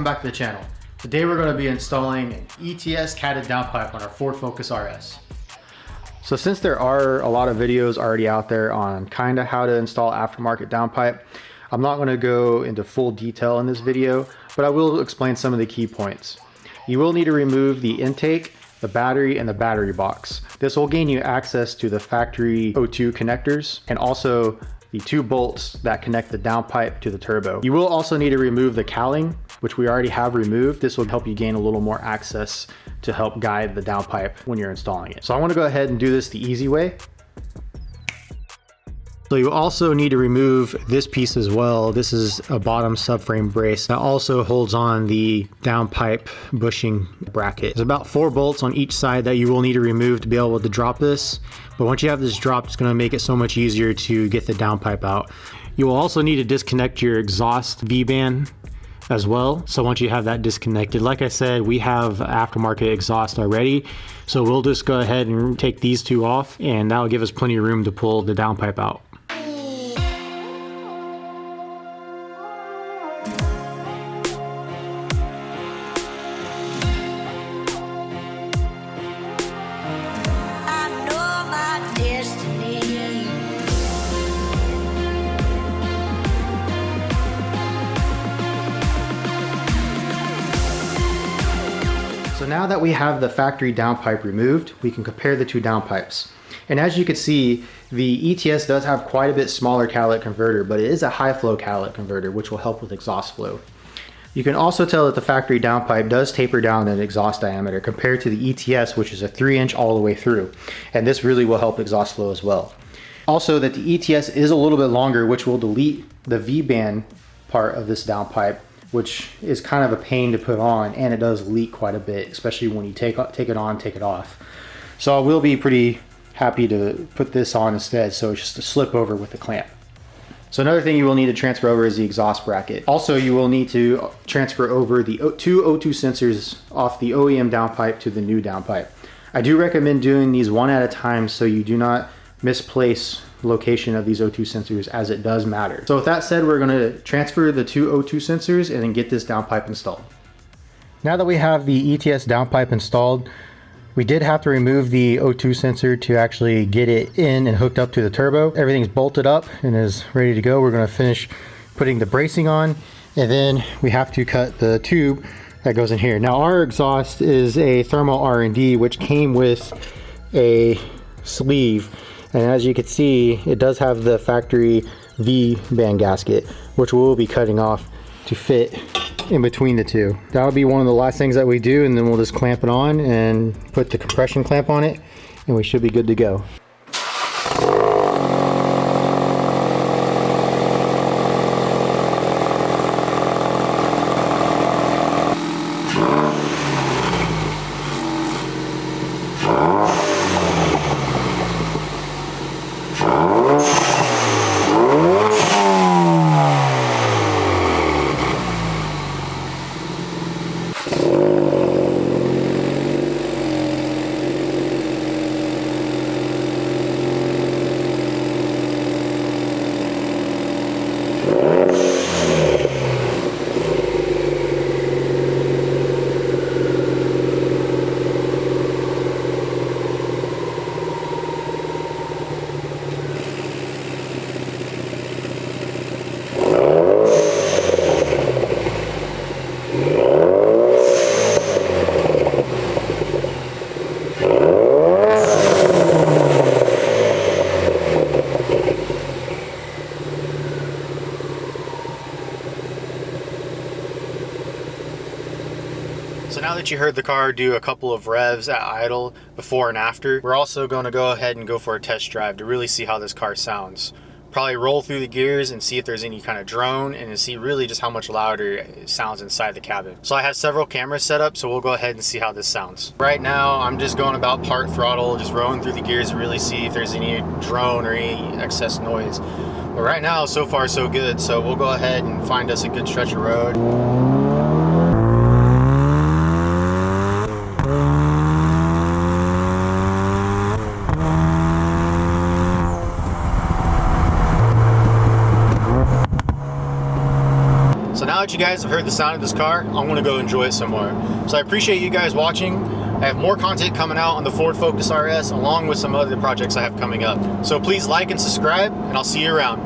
welcome back to the channel. Today we're going to be installing an ETS catted downpipe on our Ford Focus RS. So since there are a lot of videos already out there on kind of how to install aftermarket downpipe, I'm not going to go into full detail in this video, but I will explain some of the key points. You will need to remove the intake, the battery, and the battery box. This will gain you access to the factory O2 connectors and also the two bolts that connect the downpipe to the turbo. You will also need to remove the cowling, which we already have removed. This will help you gain a little more access to help guide the downpipe when you're installing it. So I want to go ahead and do this the easy way. So you also need to remove this piece as well. This is a bottom subframe brace that also holds on the downpipe bushing bracket. There's about 4 bolts on each side that you will need to remove to be able to drop this. But once you have this dropped, it's going to make it so much easier to get the downpipe out. You will also need to disconnect your exhaust V-band as well. So once you have that disconnected, like I said, we have aftermarket exhaust already. So we'll just go ahead and take these two off, and that'll give us plenty of room to pull the downpipe out. So now that we have the factory downpipe removed, we can compare the two downpipes. And as you can see, the ETS does have quite a bit smaller catalytic converter, but it is a high flow catalytic converter, which will help with exhaust flow. You can also tell that the factory downpipe does taper down in exhaust diameter compared to the ETS, which is a 3-inch all the way through. And this really will help exhaust flow as well. Also, that the ETS is a little bit longer, which will delete the V-band part of this downpipe, which is kind of a pain to put on, and it does leak quite a bit, especially when you take it on, take it off. So I will be pretty happy to put this on instead, so it's just a slip over with the clamp. So another thing you will need to transfer over is the exhaust bracket. Also, you will need to transfer over the two O2 sensors off the OEM downpipe to the new downpipe. I do recommend doing these one at a time so you do not misplace location of these O2 sensors, as it does matter. So with that said, we're going to transfer the two O2 sensors and then get this downpipe installed. Now that we have the ETS downpipe installed, we did have to remove the O2 sensor to actually get it in and hooked up to the turbo. Everything's bolted up and is ready to go. We're going to finish putting the bracing on, and then we have to cut the tube that goes in here. Now our exhaust is a thermal R&D, which came with a sleeve. And as you can see, it does have the factory V-band gasket, which we'll be cutting off to fit in between the two. That'll be one of the last things that we do, and then we'll just clamp it on and put the compression clamp on it, and we should be good to go. So now that you heard the car do a couple of revs at idle before and after, we're also going to go ahead and go for a test drive to really see how this car sounds. Probably roll through the gears and see if there's any kind of drone, and to see really just how much louder it sounds inside the cabin. So I have several cameras set up, so we'll go ahead and see how this sounds. Right now I'm just going about part throttle, just rolling through the gears to really see if there's any drone or any excess noise. But right now, so far so good, so we'll go ahead and find us a good stretch of road. that you guys have heard the sound of this car, I want to go enjoy it some more. So I appreciate you guys watching. I have more content coming out on the Ford Focus RS along with some other projects I have coming up. So please like and subscribe, and I'll see you around.